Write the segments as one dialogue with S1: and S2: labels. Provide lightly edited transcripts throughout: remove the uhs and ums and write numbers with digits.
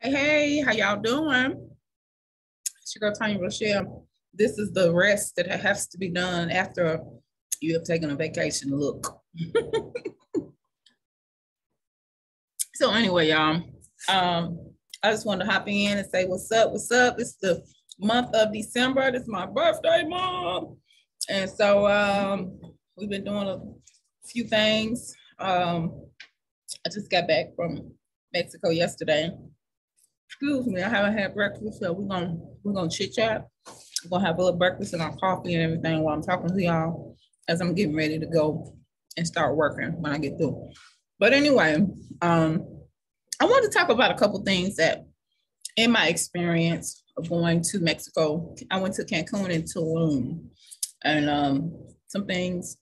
S1: Hey, how y'all doing? It's your girl TonyaRochelle. This is the rest that has to be done after you have taken a vacation. Look. So anyway, y'all, I just wanted to hop in and say what's up, what's up. It's the month of December. This is my birthday month. And so we've been doing a few things. I just got back from Mexico yesterday. Excuse me, I haven't had breakfast, so we're gonna chit chat. We're gonna have a little breakfast and our coffee and everything while I'm talking to y'all as I'm getting ready to go and start working when I get through. But anyway, I want to talk about a couple things that in my experience of going to Mexico, I went to Cancun and Tulum, and some things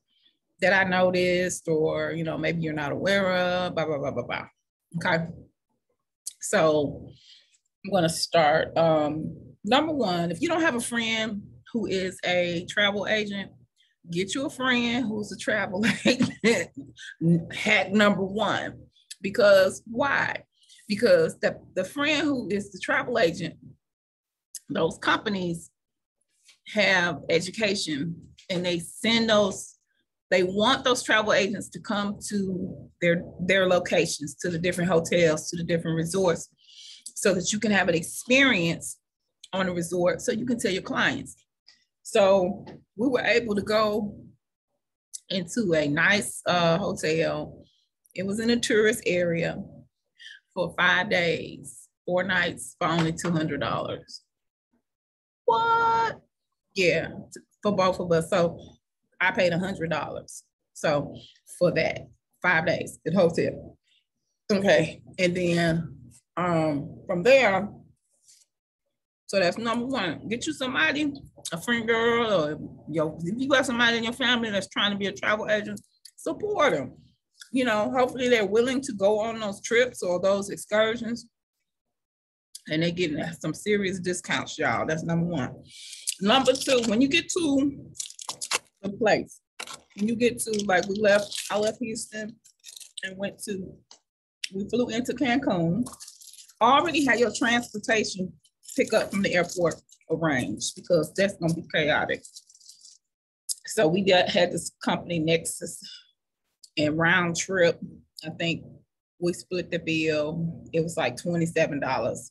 S1: that I noticed, or maybe you're not aware of, blah blah blah blah blah. Okay, so I'm going to start. Number one, if you don't have a friend who is a travel agent, get you a friend who's a travel agent. Hack number one. Because why? Because the friend who is the travel agent, those companies have education and they want those travel agents to come to their locations, to the different hotels, to the different resorts, so that you can have an experience on a resort so you can tell your clients. So we were able to go into a nice hotel. It was in a tourist area for 5 days, 4 nights for only $200. What? Yeah, for both of us. So I paid $100. So for that 5 days at hotel. Okay, and then from there, so that's number one. Get you somebody, a friend girl, or if you got somebody in your family that's trying to be a travel agent, support them. Hopefully they're willing to go on those trips or those excursions, and they're getting some serious discounts, y'all. That's number one. Number two, when you get to the place, when you get to, like, I left Houston and we flew into Cancun. Already had your transportation pick up from the airport arranged, because that's going to be chaotic. So we had this company, Nexus, and round trip, I think we split the bill. It was like $27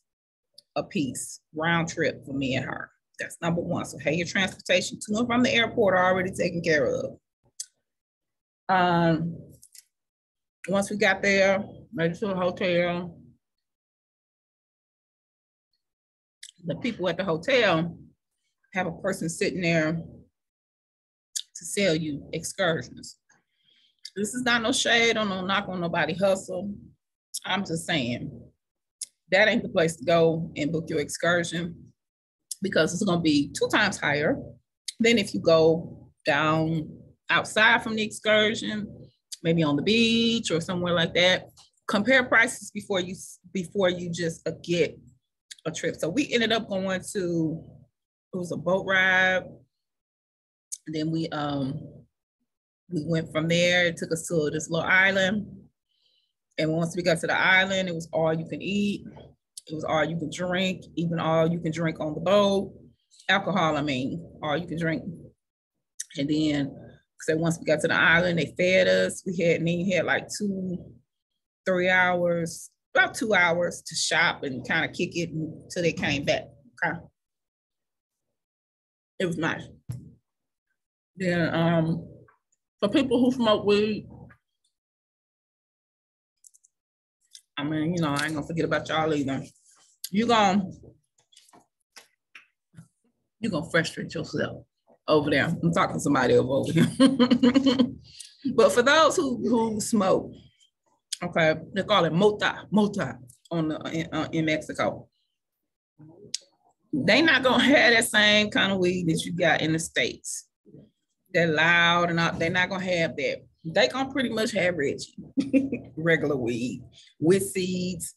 S1: a piece, round trip for me and her. That's number one. So hey, your transportation to and from the airport are already taken care of. Once we got there, made it to the hotel, the people at the hotel have a person sitting there to sell you excursions. This is not no shade or no knock on nobody hustle. I'm just saying that ain't the place to go and book your excursion, because it's going to be 2 times higher than if you go down outside from the excursion, maybe on the beach or somewhere like that. Compare prices before you just get a trip. So we ended up going to, it was a boat ride. And then we went from there. It took us to this little island. And once we got to the island, it was all you can eat. It was all you can drink, even all you can drink on the boat. Alcohol, all you can drink. And then, so once we got to the island, they fed us. We had like 2-3 hours, about 2 hours to shop and kind of kick it until they came back. Okay. It was nice. Then for people who smoke weed, I ain't gonna forget about y'all either. You're gonna frustrate yourself over there. I'm talking to somebody over here. But for those who smoke, okay, they call it mota in Mexico. They not gonna have that same kind of weed that you got in the States. They're loud and they're not gonna have that. They gonna pretty much have Reggie, regular weed with seeds.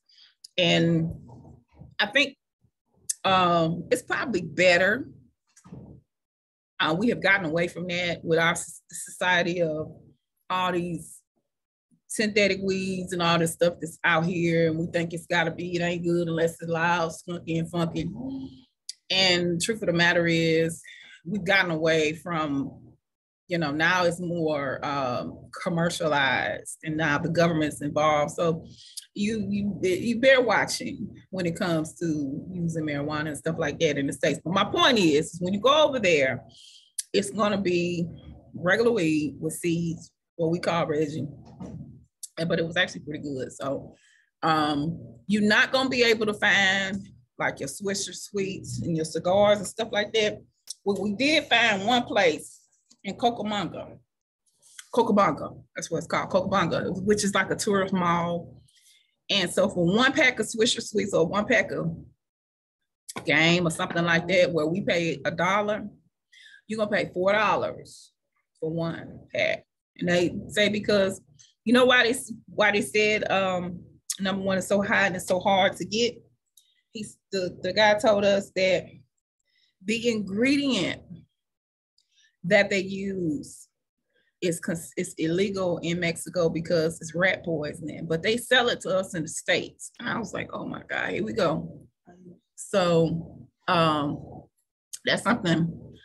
S1: And I think it's probably better. We have gotten away from that with our society of all these synthetic weeds and all this stuff that's out here, and we think it's got to be, it ain't good unless it's loud, skunky, and funky. And the truth of the matter is, we've gotten away from, you know, now it's more commercialized, and now the government's involved. So you bear watching when it comes to using marijuana and stuff like that in the States. But my point is, when you go over there, it's gonna be regular weed with seeds, what we call resin. But it was actually pretty good. So you're not gonna be able to find like your Swisher Sweets and your cigars and stuff like that. Well, we did find one place in Cocobongo, that's what it's called, Cocobongo, which is like a tourist mall. And so for one pack of Swisher Sweets or one pack of Game or something like that, where we pay $1, you're gonna pay $4 for one pack. And they say, because you know why they said number one is so high and it's so hard to get. The guy told us that the ingredient that they use is illegal in Mexico because it's rat poisoning, but they sell it to us in the States. And I was like, oh my God, here we go. So that's something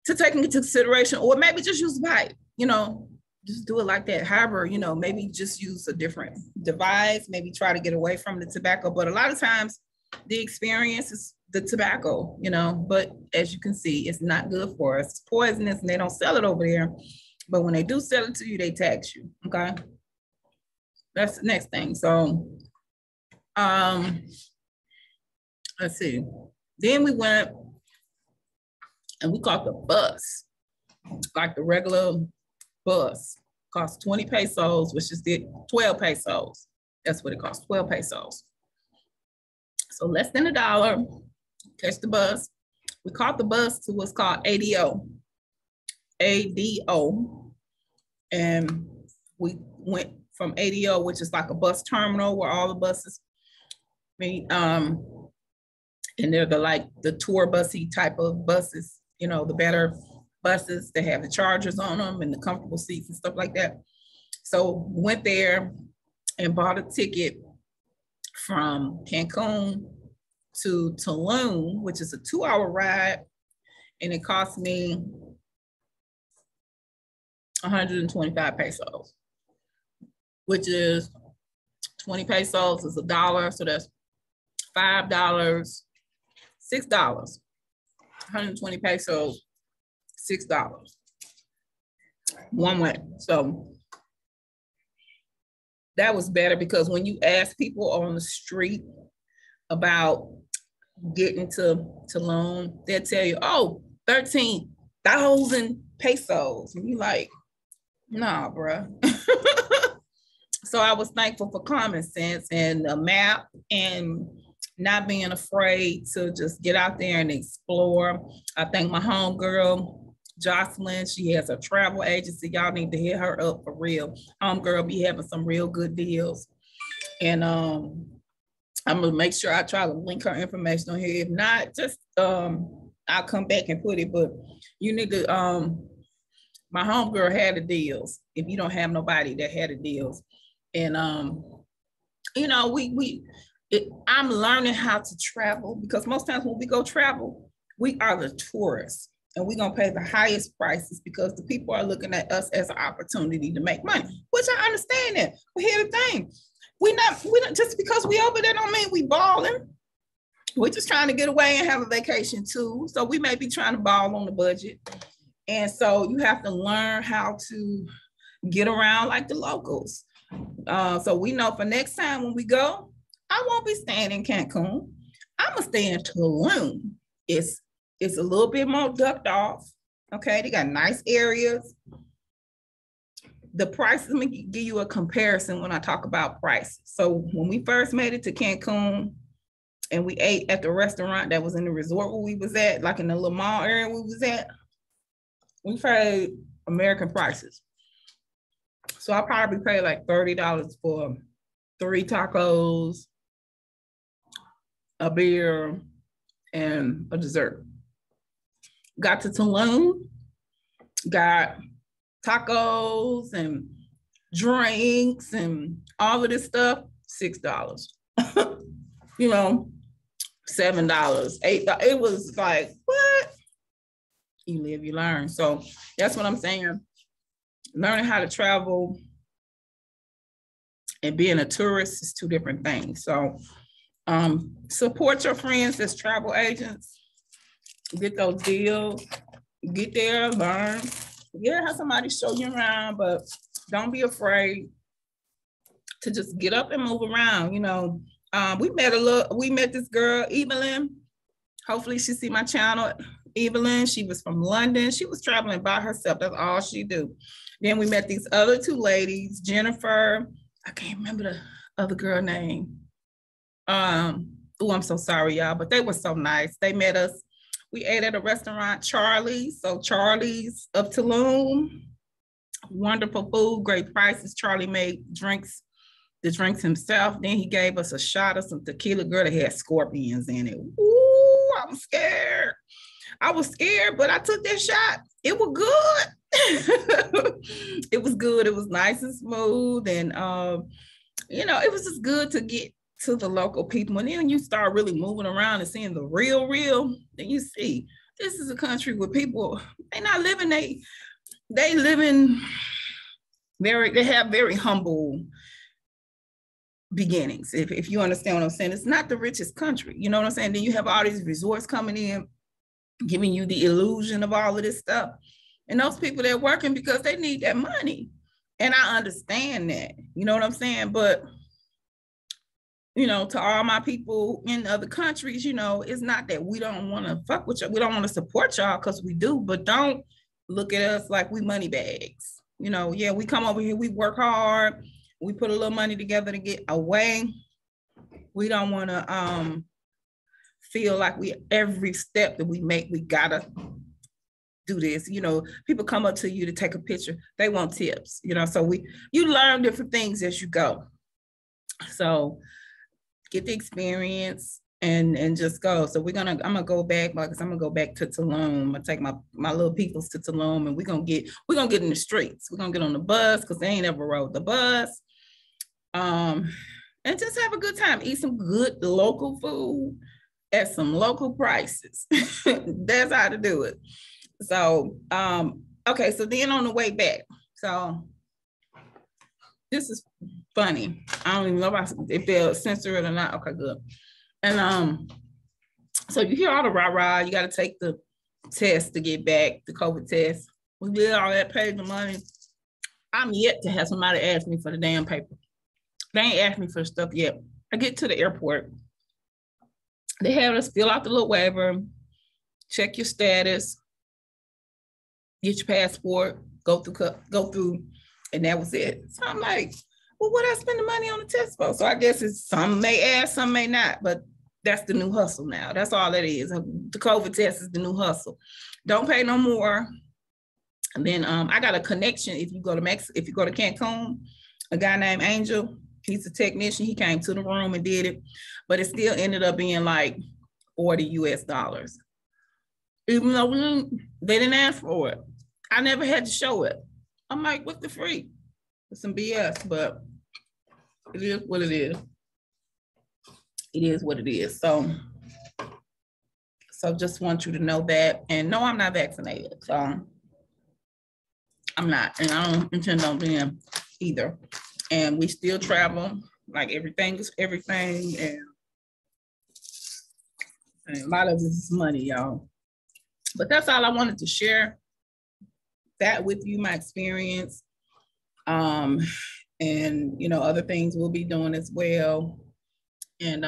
S1: to take into consideration, or maybe just use pipe, you know, just do it like that. However, you know, maybe just use a different device, maybe try to get away from the tobacco. But a lot of times the experience is the tobacco, you know, but as you can see, it's not good for us. It's poisonous, and they don't sell it over there. But when they do sell it to you, they tax you, okay? That's the next thing. So, let's see. Then we went and we caught the bus, like the regular bus. Cost 20 pesos, which is 12 pesos. That's what it costs, 12 pesos. So less than $1, catch the bus. We caught the bus to what's called ADO. And we went from ADO, which is like a bus terminal where all the buses meet. And they're the tour busy type of buses, you know, the better buses that have the chargers on them and the comfortable seats and stuff like that. So went there and bought a ticket from Cancun to Tulum, which is a 2-hour ride, and it cost me 125 pesos, which is 20 pesos is $1, so that's $5, $6, 120 pesos, $6 one way. So that was better, because when you ask people on the street about getting to Tulum, they'll tell you, oh, 13,000 pesos. And you're like, nah, bruh. So I was thankful for common sense and a map and not being afraid to just get out there and explore. I thank my homegirl, Joycelyn. She has a travel agency. Y'all need to hit her up for real. Homegirl be having some real good deals. And I'm gonna make sure I try to link her information on here. If not, just I'll come back and put it. But you need to, my homegirl had the deals. If you don't have nobody that had the deals. And you know, I'm learning how to travel, because most times when we go travel, we are the tourists, and we're gonna pay the highest prices because the people are looking at us as an opportunity to make money, which I understand that. But here's the thing. We not just because we over there don't mean we balling. We're just trying to get away and have a vacation too. So we may be trying to ball on the budget. And so you have to learn how to get around like the locals. So we know for next time when we go, I won't be staying in Cancun. I'm gonna stay in Tulum. It's a little bit more ducked off. Okay, they got nice areas. The prices, let me give you a comparison when I talk about prices. So when we first made it to Cancun and we ate at the restaurant that was in the resort where we was at, like in the little mall area we was at, we paid American prices. So I probably paid like $30 for 3 tacos, a beer, and a dessert. Got to Tulum, got tacos and drinks and all of this stuff, $6. You know, $7, $8. It was like, what? You live, you learn. So that's what I'm saying. Learning how to travel and being a tourist is two different things. So support your friends as travel agents. Get those deals. Get there, learn. Yeah, have somebody show you around, but don't be afraid to just get up and move around. You know, we met this girl, Evelyn. Hopefully she see my channel. Evelyn, she was from London. She was traveling by herself. That's all she do. Then we met these other two ladies, Jennifer. I can't remember the other girl name. Oh, I'm so sorry, y'all, but they were so nice. They met us. We ate at a restaurant, Charlie's. So Charlie's of Tulum. Wonderful food, great prices. Charlie made the drinks himself. Then he gave us a shot of some tequila. Girl, that had scorpions in it. Ooh, I'm scared. I was scared, but I took that shot. It was good. It was good. It was nice and smooth. And, you know, it was just good to get to the local people. And then you start really moving around and seeing the real, then you see this is a country where people, they not living, they live in they have very humble beginnings. If you understand what I'm saying, it's not the richest country. You know what I'm saying? Then you have all these resorts coming in, giving you the illusion of all of this stuff. And those people, they're working because they need that money. And I understand that, you know what I'm saying? But, you know, to all my people in other countries, you know, it's not that we don't want to fuck with you. We don't want to support y'all, because we do, but don't look at us like we money bags. You know, yeah, we come over here, we work hard, we put a little money together to get away. We don't want to feel like every step that we make, we gotta do this. You know, people come up to you to take a picture, they want tips, you know, so you learn different things as you go. So get the experience and just go. So I'm gonna go back, because I'm gonna go back to Tulum. I take my little peoples to Tulum, and we're gonna get in the streets. We're gonna get on the bus, because they ain't ever rode the bus. And just have a good time. Eat some good local food at some local prices. That's how to do it. So okay, so then on the way back, so this is funny. I don't even know if they'll censor it or not. Okay, good. And so you hear all the rah-rah, you got to take the test to get back, the COVID test. We did all that, paid the money. I'm yet to have somebody ask me for the damn paper. They ain't asked me for the stuff yet. I get to the airport. They have us fill out the little waiver, check your status, get your passport, go through, and that was it. So I'm like, well, what I spend the money on the test for? So I guess it's some may ask, some may not, but that's the new hustle now. That's all that is. The COVID test is the new hustle. Don't pay no more. And then I got a connection. If you go to Cancun, a guy named Angel, he's a technician. He came to the room and did it, but it still ended up being like $40 US. Even though they didn't ask for it. I never had to show it. I'm like, what's the free? It's some BS, but it is what it is. It is what it is. So just want you to know that. And no, I'm not vaccinated. So I'm not, and I don't intend on being either. And we still travel, like everything is everything. And a lot of this is money, y'all. But that's all I wanted to share that with you, my experience. And you know, other things we'll be doing as well. And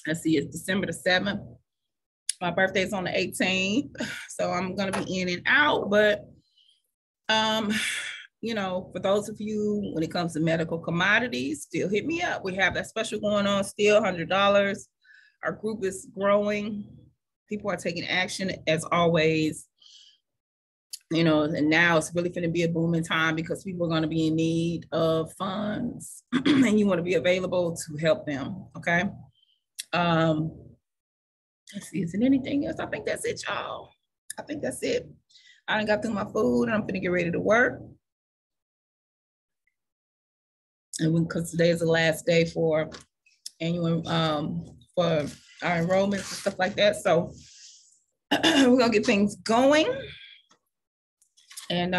S1: let's see, it's December the 7th. My birthday's on the 18th, so I'm gonna be in and out. But you know, for those of you, when it comes to medical commodities, still hit me up. We have that special going on, still $100. Our group is growing. People are taking action as always. You know, and now it's really going to be a booming time, because people are going to be in need of funds and you want to be available to help them. Okay. Let's see, is there anything else? I think that's it, y'all. I think that's it. I done got through my food and I'm going to get ready to work. and because today is the last day for annual for our enrollments and stuff like that. So we're gonna get things going. And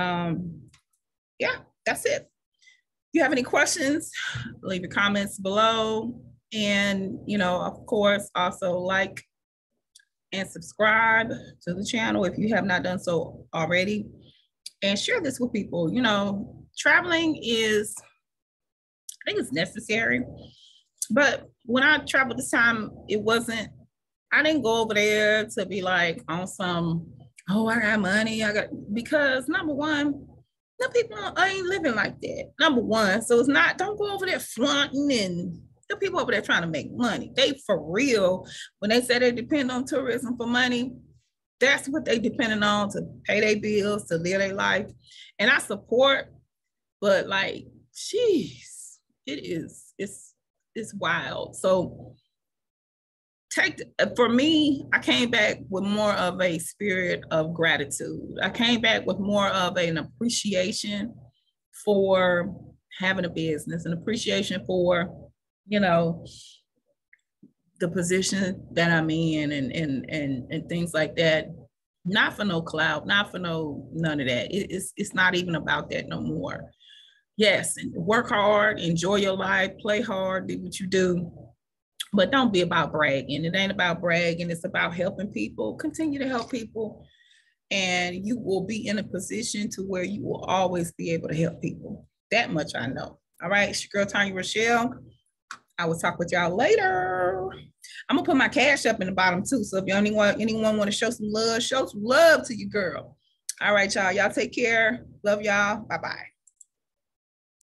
S1: yeah, that's it. If you have any questions, leave your comments below. And, you know, of course, also like and subscribe to the channel if you have not done so already. And share this with people. You know, traveling is, I think it's necessary. But when I traveled this time, I didn't go over there to be like on some, oh, I got money. Because number one, the people ain't living like that. Number one. So it's not, don't go over there flaunting, and the people over there trying to make money. They for real, when they say they depend on tourism for money, that's what they depending on to pay their bills, to live their life. And I support, but like, geez, it's wild. So for me, I came back with more of a spirit of gratitude. I came back with more of an appreciation for having a business, an appreciation for, you know, the position that I'm in and things like that. Not for no clout, not for none of that. It's not even about that no more. Yes, work hard, enjoy your life, play hard, do what you do. But don't be about bragging. It ain't about bragging. It's about helping people. Continue to help people. And you will be in a position to where you will always be able to help people. That much I know. All right. It's your girl, TonyaRochelle. I will talk with y'all later. I'm going to put my cash up in the bottom too. So if anyone want to show some love to your girl. All right, y'all. Y'all take care. Love y'all. Bye-bye.